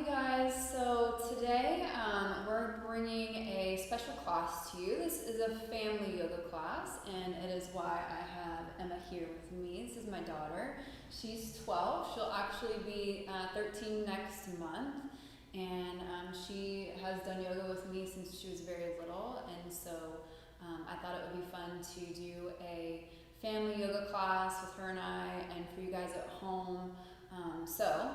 guys. So today we're bringing a special class to you. This is a family yoga class, and it is why I have Emma here with me. This is my daughter. She's 12. She'll actually be 13 next month, and she has done yoga with me since she was very little, and so I thought it would be fun to do a family yoga class with her and I, and for you guys at home. So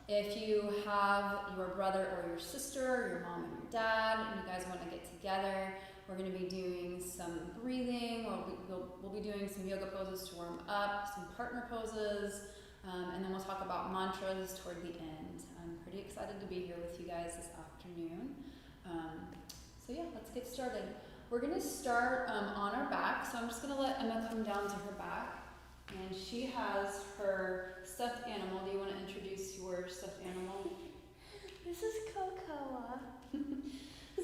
if you have your brother or your sister, your mom and your dad, and you guys want to get together, we're going to be doing some breathing, or we'll be doing some yoga poses to warm up, some partner poses, and then we'll talk about mantras toward the end. I'm pretty excited to be here with you guys this afternoon. So yeah, let's get started. We're going to start on our back, so I'm just going to let Emma come down to her back. And she has her stuffed animal. Do you want to introduce your stuffed animal? This is Cocoa.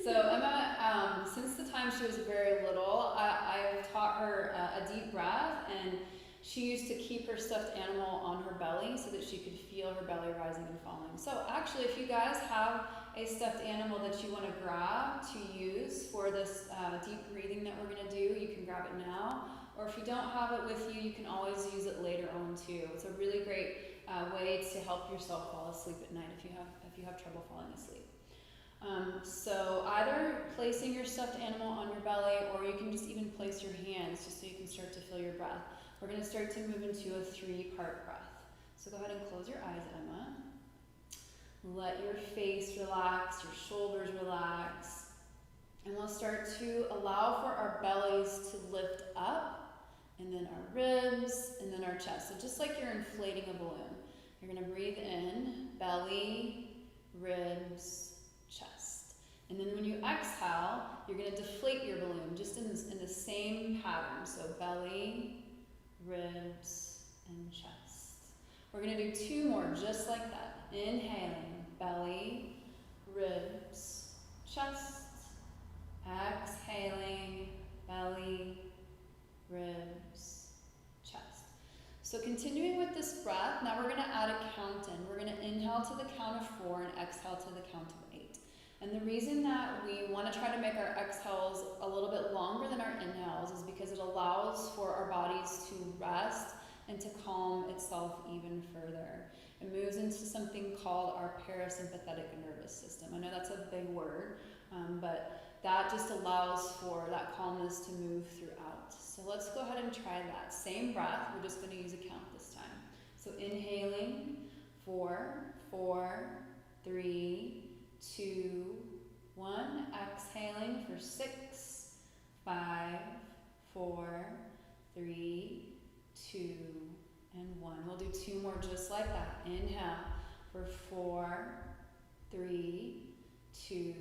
So Emma, since the time she was very little, I've taught her a deep breath, and she used to keep her stuffed animal on her belly so that she could feel her belly rising and falling. So actually, if you guys have a stuffed animal that you want to grab to use for this deep breathing that we're going to do, you can grab it now. Or if you don't have it with you, you can always use it later on too. It's a really great way to help yourself fall asleep at night if you have trouble falling asleep. So either placing your stuffed animal on your belly, or you can just even place your hands just so you can start to feel your breath. We're going to start to move into a 3-part breath. So go ahead and close your eyes, Emma. Let your face relax, your shoulders relax. And we'll start to allow for our bellies to lift up, and then our ribs, and then our chest. So just like you're inflating a balloon. You're going to breathe in, belly, ribs, chest. And then when you exhale, you're going to deflate your balloon just in the same pattern. So belly, ribs, and chest. We're going to do 2 more just like that. Inhaling, belly, ribs, chest. Exhaling, belly, ribs, chest. So continuing with this breath, now we're going to add a count in. We're going to inhale to the count of 4 and exhale to the count of 8. And the reason that we want to try to make our exhales a little bit longer than our inhales is because it allows for our bodies to rest and to calm itself even further. It moves into something called our parasympathetic nervous system. I know that's a big word, but that just allows for that calmness to move throughout. So let's go ahead and try that. Same breath, we're just going to use a count this time. So inhaling, 4, 4, 3, 2, 1. Exhaling for 6, 5, 4, 3, 2, and 1. We'll do 2 more just like that. Inhale for 4, 3, 2,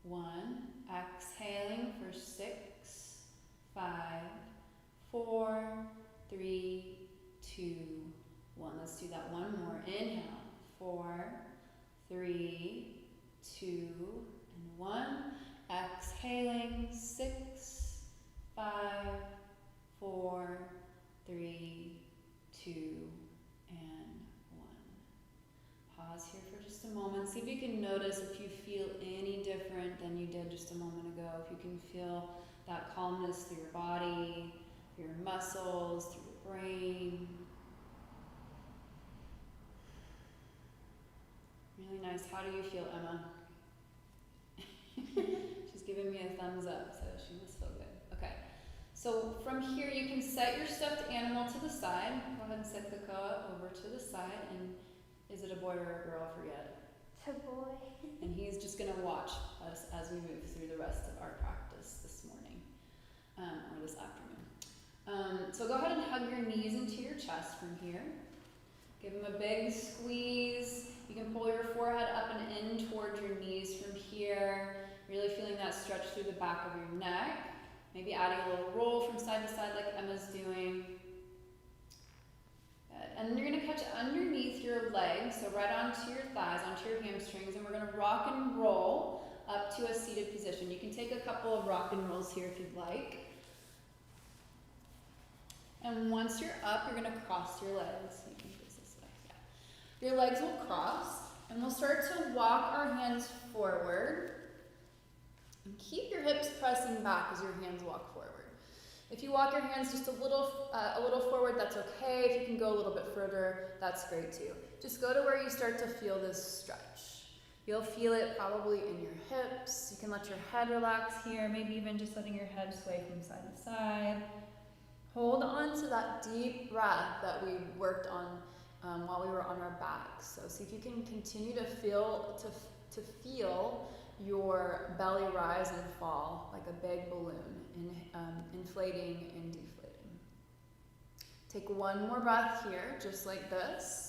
1. Exhaling for 6, 5, 4, 3, 2, 1. Let's do that one more. Inhale, 4, 3, 2, and 1. Exhaling, 6, 5, 4, 3, 2, and 1. Pause here for just a moment. See if you can notice if you feel any different than you did just a moment ago. If you can feel that calmness through your body, through your muscles, through your brain. Really nice. How do you feel, Emma? She's giving me a thumbs up, so she must feel good. Okay. So from here, you can set your stuffed animal to the side. Go ahead and set Cocoa over to the side. And is it a boy or a girl? I forget. It's a boy. And he's just going to watch us as we move through the rest of our practice this morning, or this afternoon. So go ahead and hug your knees into your chest from here. Give them a big squeeze. You can pull your forehead up and in towards your knees from here. Really feeling that stretch through the back of your neck. Maybe adding a little roll from side to side like Emma's doing. Good. And then you're going to catch underneath your legs, so right onto your thighs, onto your hamstrings, and we're going to rock and roll up to a seated position. You can take a couple of rock and rolls here if you'd like. And once you're up, you're going to cross your legs. You can face this way. Yeah. Your legs will cross, And we'll start to walk our hands forward. And keep your hips pressing back as your hands walk forward. If you walk your hands just a little forward, that's okay. If you can go a little bit further, that's great too. Just go to where you start to feel this stretch. You'll feel it probably in your hips. You can let your head relax here, maybe even just letting your head sway from side to side. Hold on to that deep breath that we worked on while we were on our backs. So see if you can continue to feel your belly rise and fall like a big balloon, inflating and deflating. Take one more breath here, just like this.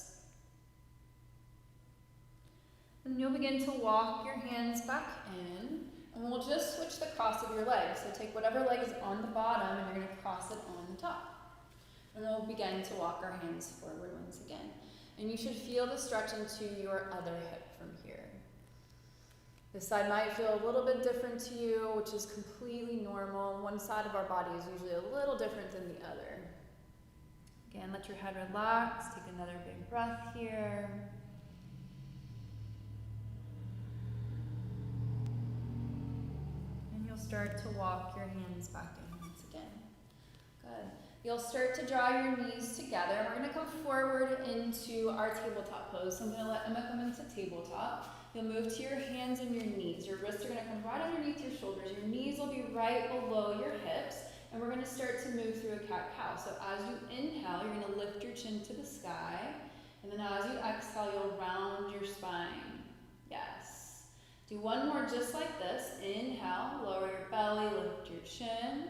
And you'll begin to walk your hands back in, and we'll just switch the cross of your legs. So take whatever leg is on the bottom, and you're going to cross it on the top. And we'll begin to walk our hands forward once again. And you should feel the stretch into your other hip from here. This side might feel a little bit different to you, which is completely normal. One side of our body is usually a little different than the other. Again, let your head relax. Take another big breath here. And you'll start to walk your hands back in once again. Good. You'll start to draw your knees together. We're going to come forward into our tabletop pose. So I'm going to let Emma come into tabletop. You'll move to your hands and your knees. Your wrists are going to come right underneath your shoulders. Your knees will be right below your hips. And we're going to start to move through a cat-cow. So as you inhale, you're going to lift your chin to the sky. And then as you exhale, you'll round your spine. Yes. Do one more just like this. Inhale, lower your belly, lift your chin.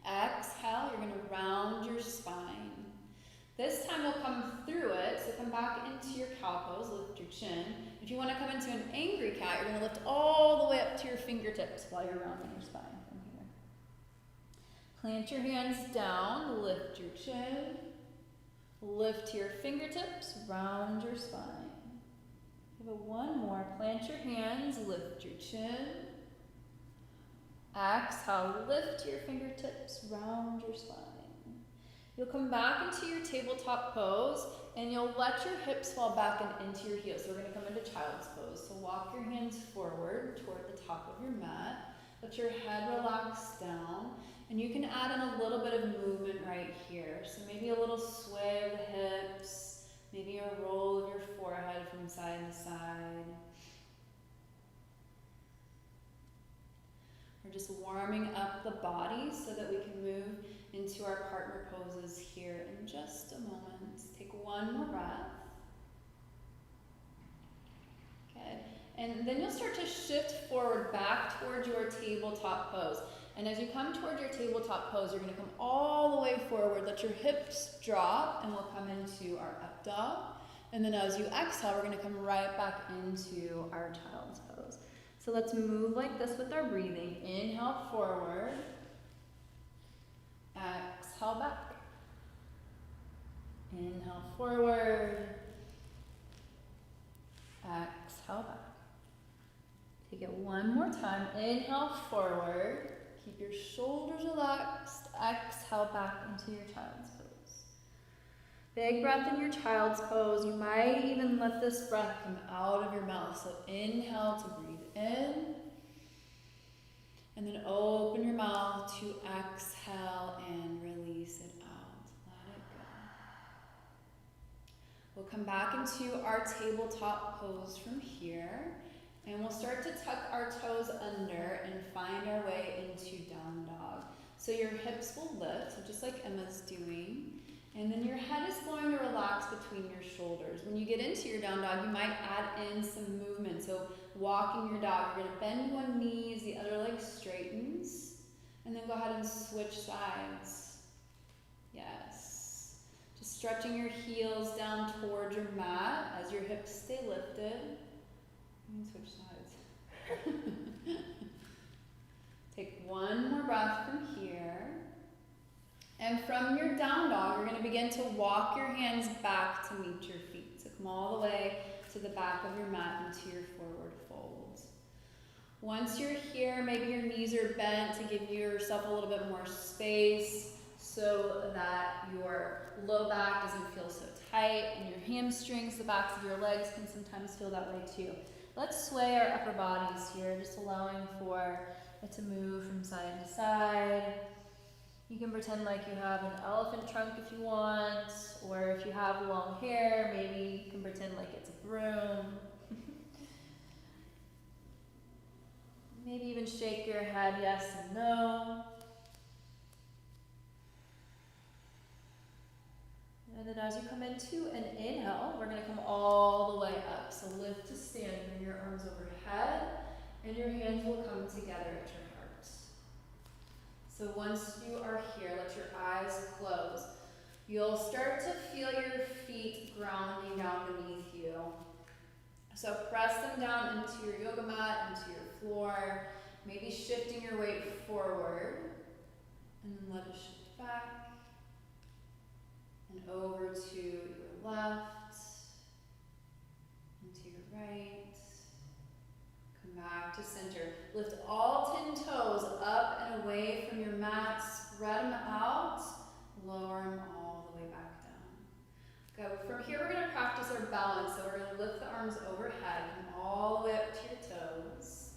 Exhale, you're going to round your spine. This time we'll come through it, so come back into your cow pose, lift your chin. If you want to come into an angry cat, you're going to lift all the way up to your fingertips while you're rounding your spine from here. Plant your hands down, lift your chin, lift your fingertips, round your spine. Give it one more, plant your hands, lift your chin. Exhale, lift your fingertips, round your spine. You'll come back into your tabletop pose, and you'll let your hips fall back and into your heels. So we're going to come into child's pose. So walk your hands forward toward the top of your mat. Let your head relax down, and you can add in a little bit of movement right here. So maybe a little sway of the hips, maybe a roll of your forehead from side to side. We're just warming up the body so that we can move into our partner poses here in just a moment. Take one more breath. Good. And then you'll start to shift forward back towards your tabletop pose. And as you come toward your tabletop pose, you're going to come all the way forward. Let your hips drop, and we'll come into our up dog. And then as you exhale, we're going to come right back into our child's pose. So let's move like this with our breathing. Inhale forward. Exhale back. Inhale forward. Exhale back. Take it one more time. Inhale forward. Keep your shoulders relaxed. Exhale back into your child's pose. Big breath in your child's pose. You might even let this breath come out of your mouth. So inhale to breathe in. And then open your mouth to exhale and release it out. Let it go. We'll come back into our tabletop pose from here. And we'll start to tuck our toes under and find our way into down dog. So your hips will lift, so just like Emma's doing. And then your head is going to relax between your shoulders. When you get into your down dog, you might add in some movement. So walking your dog, you're going to bend one knee as the other leg straightens. And then go ahead and switch sides. Yes. Just stretching your heels down towards your mat as your hips stay lifted. You can switch sides. Take one more breath from here. And from your down dog, you're going to begin to walk your hands back to meet your feet. So come all the way to the back of your mat into your forward fold. Once you're here, maybe your knees are bent to give yourself a little bit more space. so that your low back doesn't feel so tight, and your hamstrings, the backs of your legs can sometimes feel that way too. Let's sway our upper bodies here, just allowing for it to move from side to side. You can pretend like you have an elephant trunk if you want, or if you have long hair, maybe you can pretend like it's a broom. Maybe even shake your head yes and no. And then as you come into an inhale, we're going to come all the way up. So lift to stand, bring your arms overhead, and your hands will come together at your heart. So once you are here, let your eyes close. You'll start to feel your feet grounding down beneath you. So press them down into your yoga mat, into your floor, maybe shifting your weight forward, and then let it shift back. And over to your left, and to your right. Come back to center. Lift all 10 toes up and away from your mat. Spread them out. Lower them all the way back down. Good. From here, we're going to practice our balance. So we're going to lift the arms overhead and all the way up to your toes.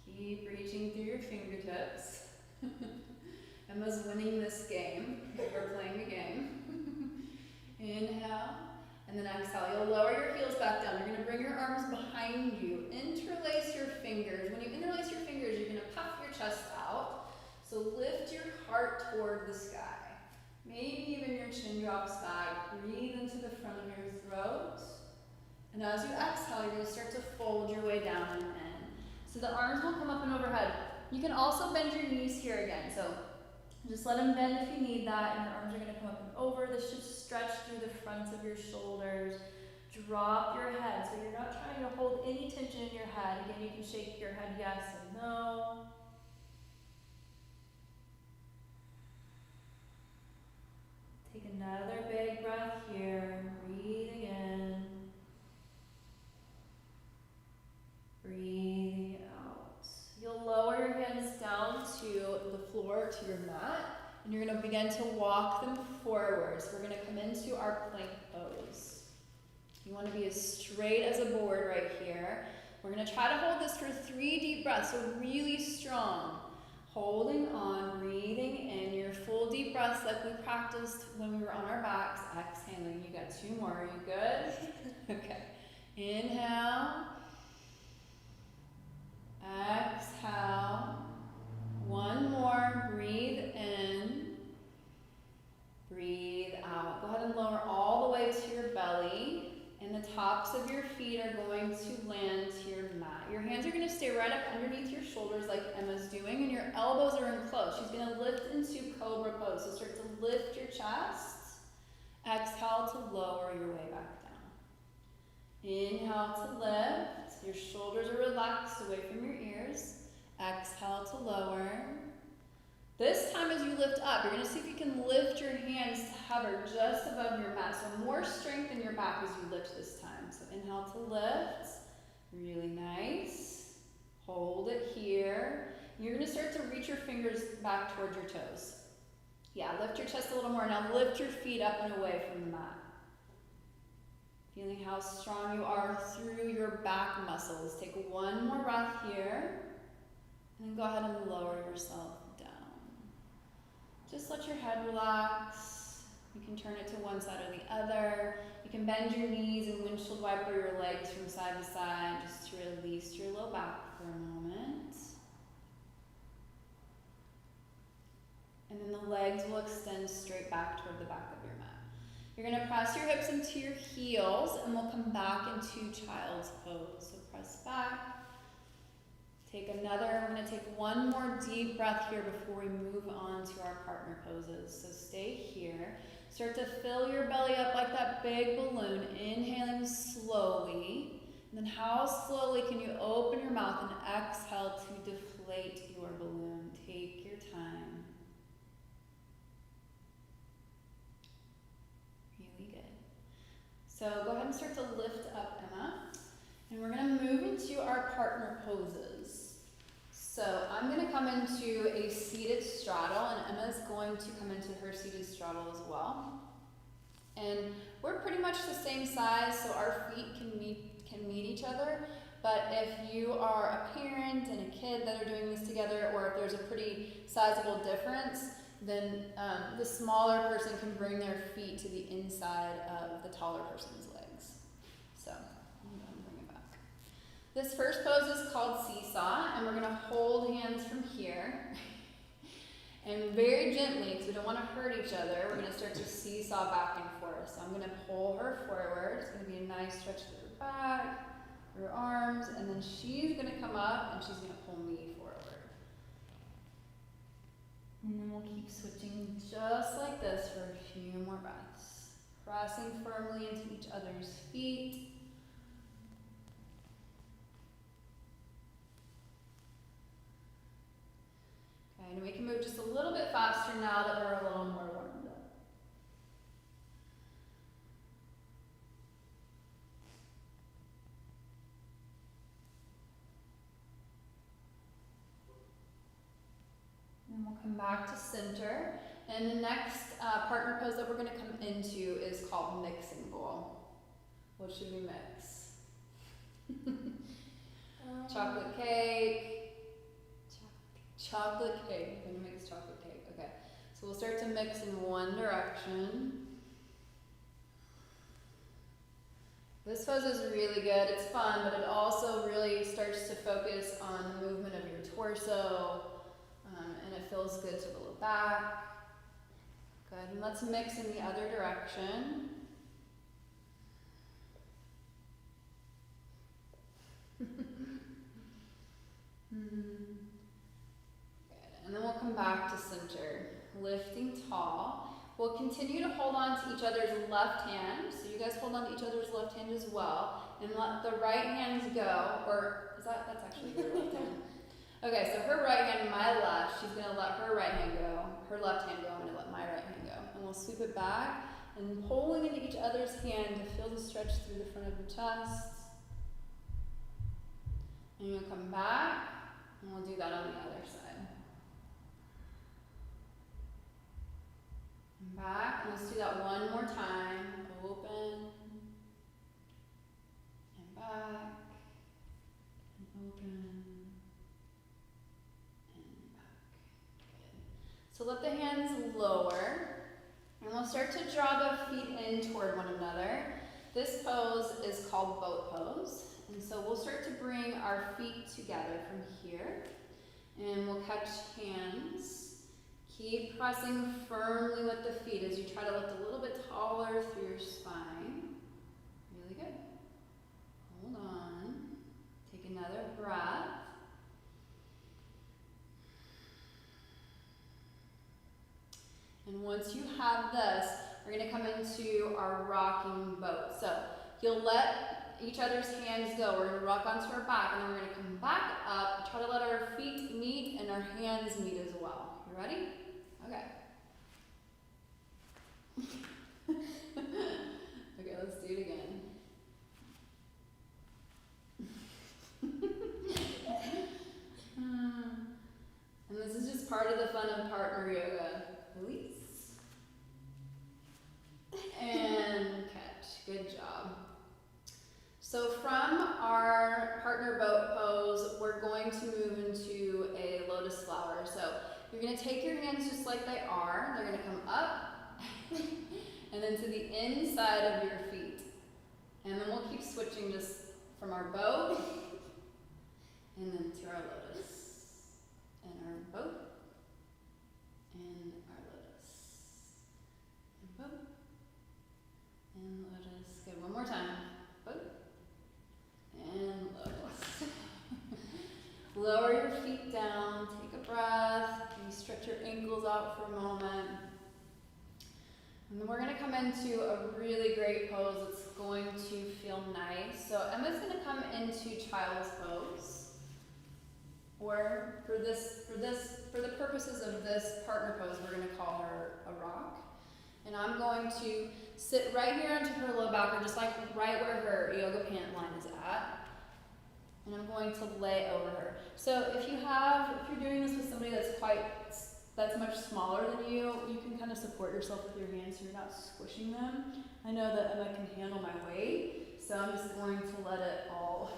Keep reaching through your fingertips. Emma's winning this game. We're playing a game. Inhale, and then exhale. You'll lower your heels back down. You're going to bring your arms behind you. Interlace your fingers. When you interlace your fingers, you're going to puff your chest out. So lift your heart toward the sky. Maybe even your chin drops back. Breathe into the front of your throat. And as you exhale, you're going to start to fold your way down and in. So the arms will come up and overhead. You can also bend your knees here again. So just let them bend if you need that, and your arms are going to come up and over. This should stretch through the fronts of your shoulders. Drop your head, so you're not trying to hold any tension in your head. Again, you can shake your head yes and no. Take another big breath here, breathing in, breathing out. You'll lower your hands down to the floor, to your mat, and you're going to begin to walk them forward. So we're going to come into our plank pose. You want to be as straight as a board right here. We're going to try to hold this for 3 deep breaths, so really strong. Holding on, breathing in your full deep breaths like we practiced when we were on our backs. Exhaling. You got 2 more. Are you good? Okay. Inhale. Exhale. 1 more. Breathe in. Breathe out. Go ahead and lower all the way to your belly. And the tops of your feet are going to land to your mat. Your hands are going to stay right up underneath your shoulders like Emma's doing, and your elbows are in close. She's going to lift into Cobra Pose. So start to lift your chest. Exhale to lower your way back down. Inhale to lift. Your shoulders are relaxed away from your ears. Exhale to lower. This time as you lift up, you're going to see if you can lift your hands to hover just above your mat. So more strength in your back as you lift this time. So inhale to lift. Really nice. Hold it here. You're going to start to reach your fingers back towards your toes. Yeah, lift your chest a little more. Now lift your feet up and away from the mat. Feeling how strong you are through your back muscles. Take 1 more breath here. And then go ahead and lower yourself down. Just let your head relax. You can turn it to one side or the other. You can bend your knees and windshield wiper your legs from side to side just to release your low back for a moment. And then the legs will extend straight back toward the back of your mat. You're going to press your hips into your heels, and we'll come back into child's pose. So press back. Take another, we're going to take 1 more deep breath here before we move on to our partner poses. So stay here. Start to fill your belly up like that big balloon, inhaling slowly. And then how slowly can you open your mouth and exhale to deflate your balloon? Take your time. Really good. So go ahead and start to lift up, Emma. And we're going to move into our partner poses. So I'm going to come into a seated straddle, and Emma's going to come into her seated straddle as well. And we're pretty much the same size, so our feet can meet each other. But if you are a parent and a kid that are doing this together, or if there's a pretty sizable difference, then the smaller person can bring their feet to the inside of the taller person's legs. So I'm going to bring it back. This first pose is called seesaw, and we're going to hold hands from here. And very gently, because we don't want to hurt each other, we're going to start to seesaw back and forth. So I'm going to pull her forward. It's going to be a nice stretch through her back, her arms, and then she's going to come up and she's going to pull me forward. And then we'll keep switching just like this for a few more breaths. Pressing firmly into each other's feet. Okay, and we can move just a little bit faster now that we're a little more warmed up. And we'll come back to center. And the next partner pose that we're going to come into is called mixing bowl. What should we mix? Chocolate cake. Chocolate cake. We're going to mix chocolate cake. Okay. So we'll start to mix in one direction. This pose is really good. It's fun, but it also really starts to focus on the movement of your torso. And it feels good to the low back. Good. And let's mix in the other direction. And then we'll come back to center, lifting tall. We'll continue to hold on to each other's left hand. So you guys hold on to each other's left hand as well. And let the right hands go, or is that's actually your left hand. Okay, so her right hand, my left, she's gonna let her right hand go. Her left hand go, I'm gonna let my right hand go. And we'll sweep it back and pulling into each other's hand to feel the stretch through the front of the chest. And you'll come back, and we'll do that on the other side. And back, and let's do that one more time. Open, and back, and open, and back. Good. So let the hands lower, and we'll start to draw the feet in toward one another. This pose is called boat pose. And so we'll start to bring our feet together from here, and we'll catch hands. Keep pressing firmly with the feet as you try to lift a little bit taller through your spine. Really good. Hold on. Take another breath. And once you have this, we're going to come into our rocking boat. So you'll let each other's hands go. We're going to rock onto our back, and then we're going to come back up, try to let our feet meet and our hands meet as well. You ready? Okay. Okay, let's do it again. And this is just part of the fun of partner yoga. Release. And catch. Good job. So from our partner boat pose, we're going to move into a lotus flower. So you're going to take your hands just like they are. They're going to come up and then to the inside of your feet. And then we'll keep switching just from our boat and then to our lotus. And our boat and our lotus. And boat and lotus. Good. One more time. Boat. And lotus. Lower your feet down, take a breath, maybe stretch your ankles out for a moment. And then we're going to come into a really great pose that's going to feel nice. So Emma's going to come into child's pose. Or for the purposes of this partner pose, we're going to call her a rock. And I'm going to sit right here onto her low back, or just like right where her yoga pant line is at. and I'm going to lay over her. So if you're doing this with somebody that's much smaller than you, you can kind of support yourself with your hands so you're not squishing them. I know that Emma can handle my weight, so I'm just going to let it all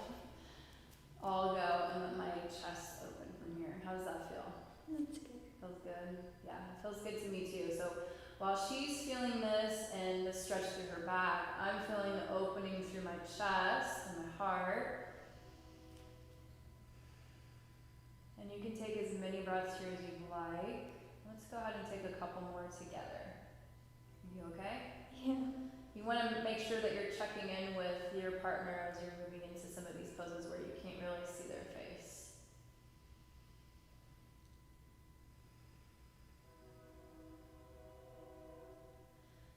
go and let my chest open from here. How does that feel? That's good. Feels good? Yeah, it feels good to me too. So while she's feeling this and the stretch through her back, I'm feeling the opening through my chest and my heart. And you can take as many breaths here as you'd like. Let's go ahead and take a couple more together. You okay? Yeah. You want to make sure that you're checking in with your partner as you're moving into some of these poses where you can't really see their face.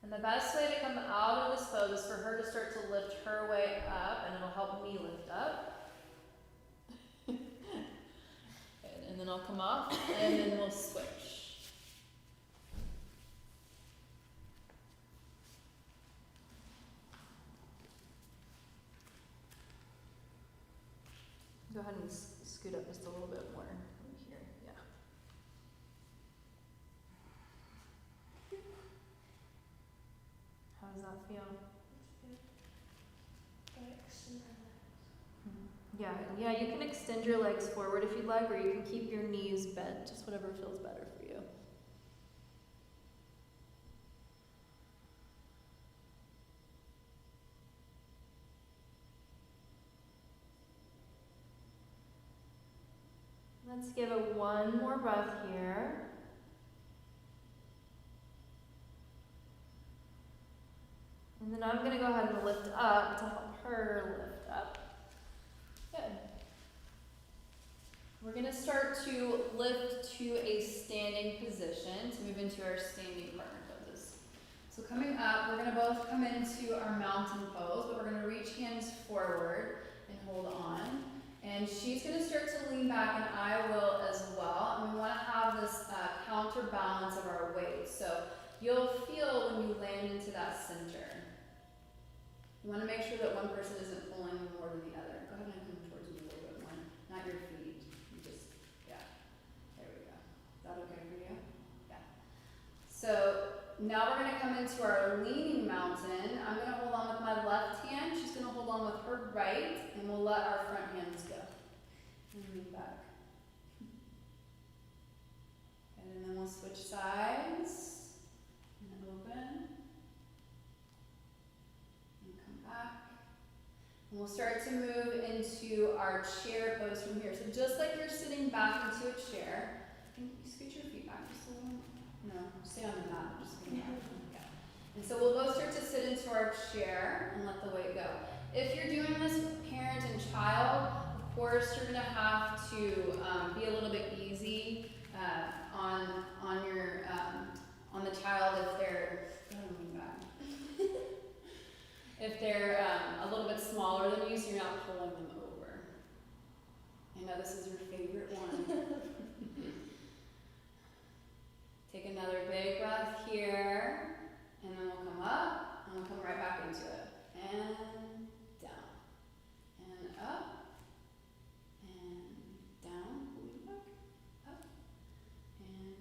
And the best way to come out of this pose is for her to start to lift her way up, and it'll help me lift up. And then I'll come off, and then we'll switch. Go ahead and scoot up just a little bit more right here. Yeah. How does that feel? Yeah, you can extend your legs forward if you'd like, or you can keep your knees bent, just whatever feels better for you. Let's give it one more breath here. And then I'm going to go ahead and lift up to help her lift up. Good. We're going to start to lift to a standing position to move into our standing partner poses. So coming up, we're going to both come into our mountain pose, but we're going to reach hands forward and hold on. And she's going to start to lean back, and I will as well. And we want to have this counterbalance of our weight. So you'll feel when you land into that center. You want to make sure that one person isn't pulling more than the other. Go ahead and come towards me a little bit more. Not your feet. You just, yeah. There we go. Is that okay for you? Yeah. So now we're going to come into our leaning mountain. I'm going to hold on with my left hand. She's going to hold on with her right, and we'll let our front hands go. And lean back. And then we'll switch sides. And open. And come back. And we'll start to move into our chair pose from here. So just like you're sitting back into a chair, can you scoot your feet back just a little? No, stay on the mat. Just yeah. And so we'll both start to sit into our chair and let the weight go. If you're doing this with parent and child, of course you're going to have to be a little bit easy on the child if they're if they're a little bit smaller than you, so you're not pulling them over. I know this is your favorite one. Take another big breath here, and then we'll come up, and we'll come right back into it. And down, and up, and down, pull back, up, and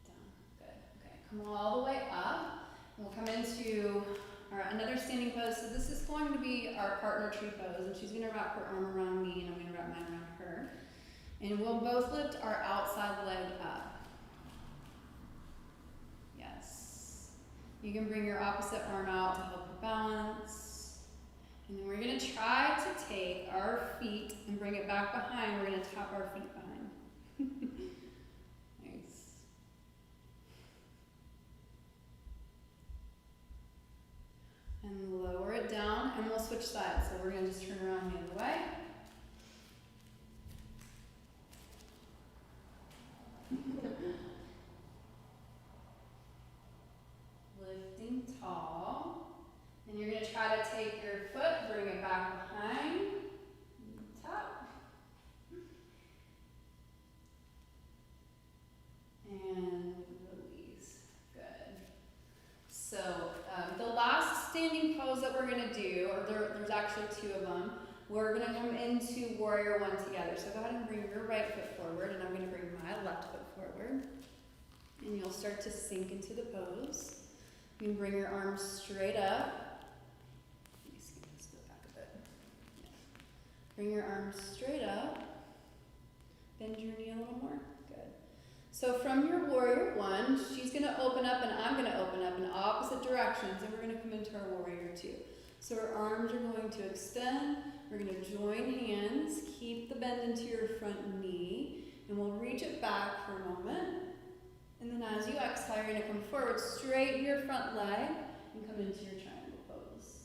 down. Good. Okay, come all the way up, and we'll come into another standing pose. So this is going to be our partner tree pose, and she's going to wrap her arm around me, and I'm going to wrap mine around her. And we'll both lift our outside leg up. Yes. You can bring your opposite arm out to help you balance. And then we're going to try to take our feet and bring it back behind. We're going to tap our feet behind. Nice. And lower it down, and we'll switch sides. So we're going to just turn around the other way. Lifting tall. And you're going to try to take your foot, bring it back behind, tap. And release. Good. So the last standing pose that we're going to do, or there's actually two of them, we're gonna come into warrior one together. So go ahead and bring your right foot forward, and I'm gonna bring my left foot forward. And you'll start to sink into the pose. You can bring your arms straight up. Let me scoot this foot back a bit. Yeah. Bring your arms straight up. Bend your knee a little more. Good. So from your warrior one, she's gonna open up and I'm gonna open up in opposite directions, and we're gonna come into our warrior two. So our arms are going to extend. We're gonna join hands. Keep the bend into your front knee, and we'll reach it back for a moment. And then as you exhale, you're gonna come forward, straighten your front leg, and come into your triangle pose.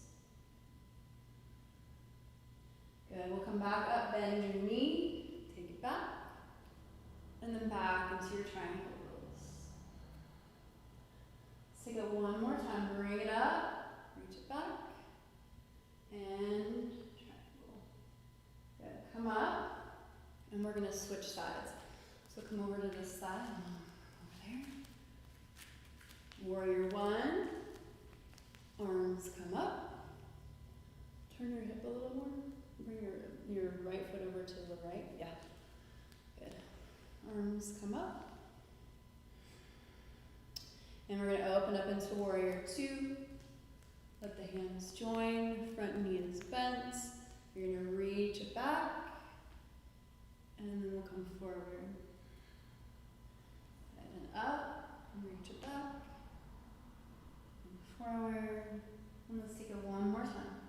Good, we'll come back up, bend your knee, take it back, and then back into your triangle pose. Let's take it one more time, bring it up, reach it back, and triangle. Good, come up, and we're gonna switch sides. So come over to this side. Warrior one, arms come up, turn your hip a little more, bring your right foot over to the right, yeah, good. Arms come up, and we're gonna open up into warrior two, let the hands join, front knee is bent, you're gonna reach it back, and then we'll come forward, and then up, and reach it back, forward, and let's take it one more time.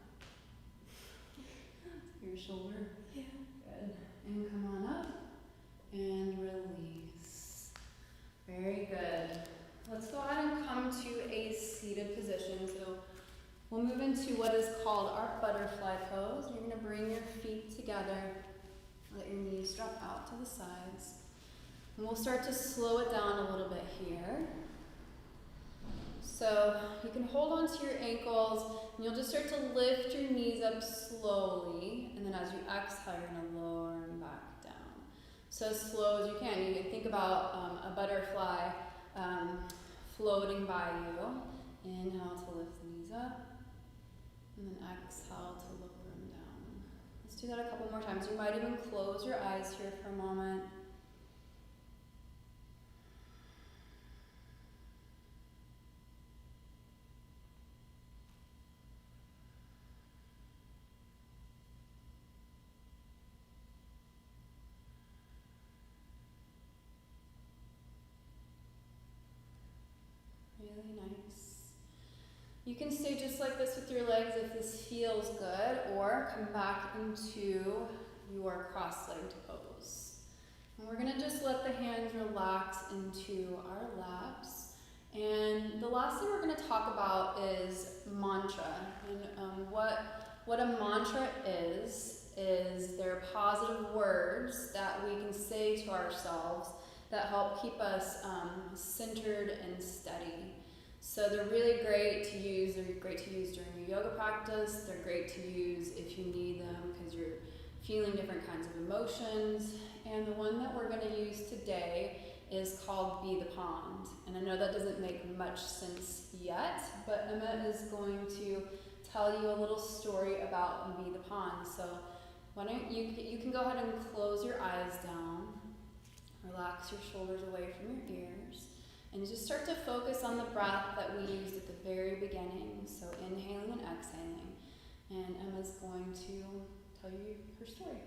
Your shoulder. Yeah. Good. And come on up and release. Very good. Let's go ahead and come to a seated position. So we'll move into what is called our butterfly pose. You're going to bring your feet together. Let your knees drop out to the sides. And we'll start to slow it down a little bit here. So you can hold onto your ankles, and you'll just start to lift your knees up slowly, and then as you exhale, you're going to lower them back down. So as slow as you can. You can think about a butterfly floating by you. Inhale to lift the knees up, and then exhale to lower them down. Let's do that a couple more times. You might even close your eyes here for a moment. Really nice. You can stay just like this with your legs if this feels good, or come back into your cross-legged pose. And we're gonna just let the hands relax into our laps. And the last thing we're gonna talk about is mantra. And what a mantra is they're positive words that we can say to ourselves that help keep us centered and steady. So they're really great to use. They're great to use during your yoga practice. They're great to use if you need them because you're feeling different kinds of emotions. And the one that we're going to use today is called Be the Pond. And I know that doesn't make much sense yet, but Emma is going to tell you a little story about Be the Pond. So why don't you can go ahead and close your eyes down. Relax your shoulders away from your ears, and just start to focus on the breath that we used at the very beginning. So inhaling and exhaling. And Emma's going to tell you her story.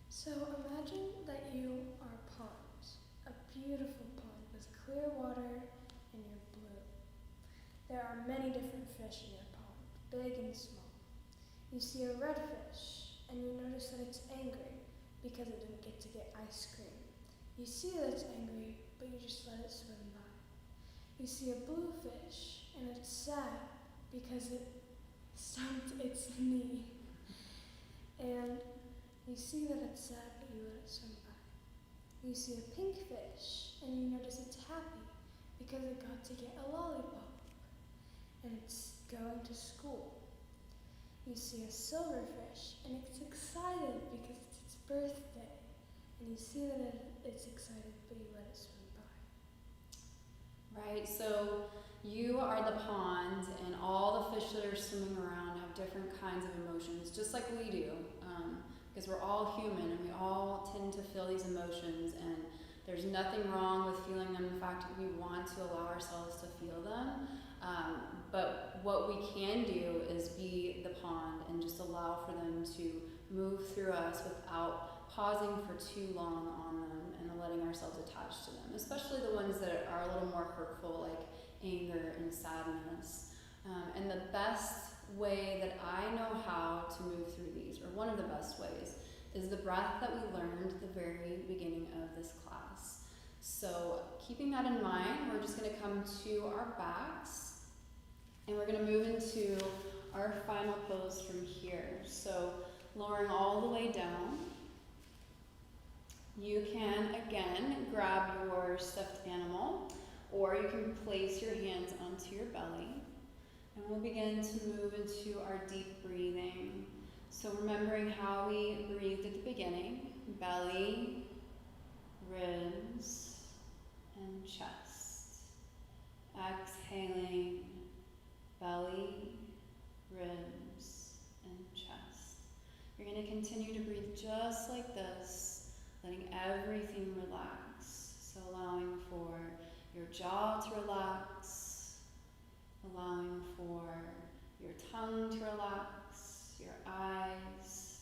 So imagine that you are a pond, a beautiful pond with clear water, and you're blue. There are many different fish in your pond, big and small. You see a red fish, and you notice that it's angry because it didn't get to get ice cream. You see that it's angry, but you just let it swim by. You see a blue fish, and it's sad because it stumped its knee. And you see that it's sad, but you let it swim by. You see a pink fish, and you notice it's happy because it got to get a lollipop. And it's going to school. You see a silver fish, and it's excited because it's its birthday. And you see that it's excited, but you let it swim by. Right, so you are the pond, and all the fish that are swimming around have different kinds of emotions just like we do, because we're all human and we all tend to feel these emotions, and there's nothing wrong with feeling them. In fact, we want to allow ourselves to feel them. But what we can do is be the pond and just allow for them to move through us without pausing for too long on them and letting ourselves attach to them, especially the ones that are a little more hurtful, like anger and sadness. And the best way that I know how to move through these, or one of the best ways, is the breath that we learned at the very beginning of this class. So keeping that in mind, we're just going to come to our backs, and we're going to move into our final pose from here. So lowering all the way down. You can, again, grab your stuffed animal, or you can place your hands onto your belly. And we'll begin to move into our deep breathing. So remembering how we breathed at the beginning, belly, ribs, and chest. Exhaling, belly, ribs, and chest. You're going to continue to breathe just like this, letting everything relax. So allowing for your jaw to relax, allowing for your tongue to relax, your eyes,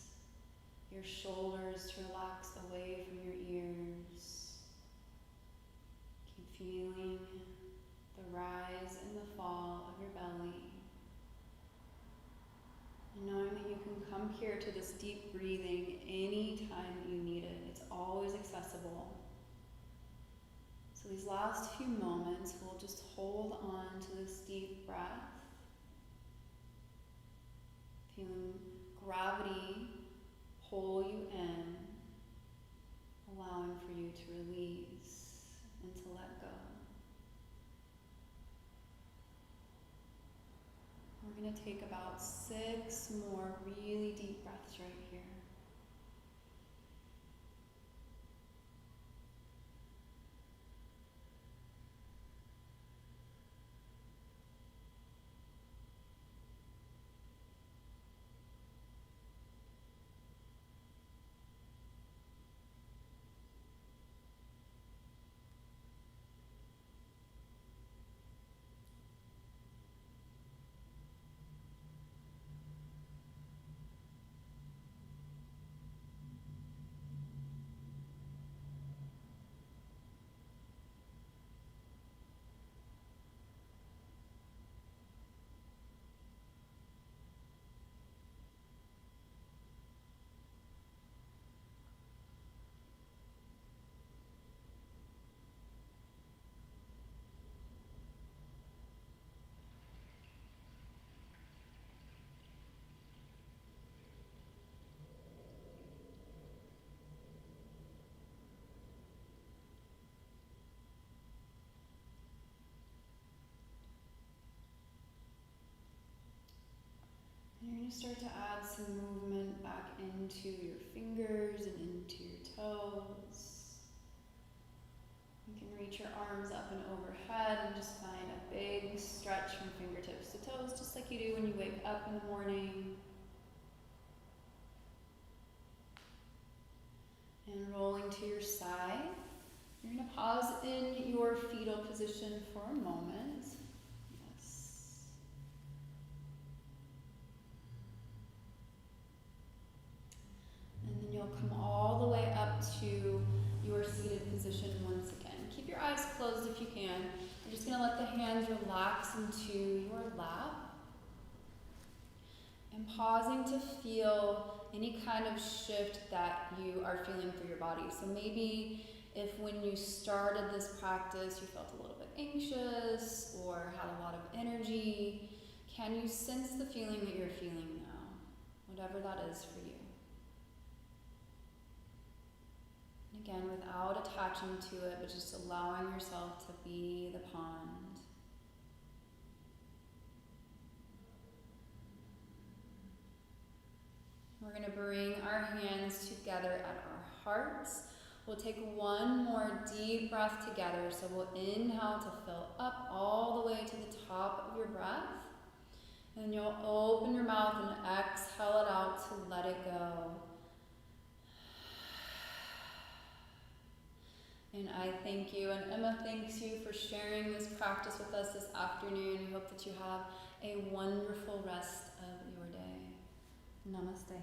your shoulders to relax away from your ears. Keep feeling the rise and the fall of your belly. And knowing that you can come here to this deep breathing anytime that you need it. It's always accessible. So these last few moments, we'll just hold on to this deep breath. Feeling gravity pull you in, allowing for you to release and to let go. We're going to take about 6 more really deep breaths right here. You're going to start to add some movement back into your fingers and into your toes. You can reach your arms up and overhead and just find a big stretch from fingertips to toes, just like you do when you wake up in the morning. And rolling to your side. You're going to pause in your fetal position for a moment. Yes. And then you'll come all the way up to your seated position once again. Keep your eyes closed if you can. You're just going to let the hands relax into your lap. And pausing to feel any kind of shift that you are feeling through your body. So maybe if when you started this practice you felt a little bit anxious or had a lot of energy, can you sense the feeling that you're feeling now? Whatever that is for you. And again, without attaching to it, but just allowing yourself to be the pond. We're going to bring our hands together at our hearts. We'll take one more deep breath together. So we'll inhale to fill up all the way to the top of your breath. And you'll open your mouth and exhale it out to And I thank you, and Emma thanks you for sharing this practice with us this afternoon. We hope that you have a wonderful rest of your day. Namaste.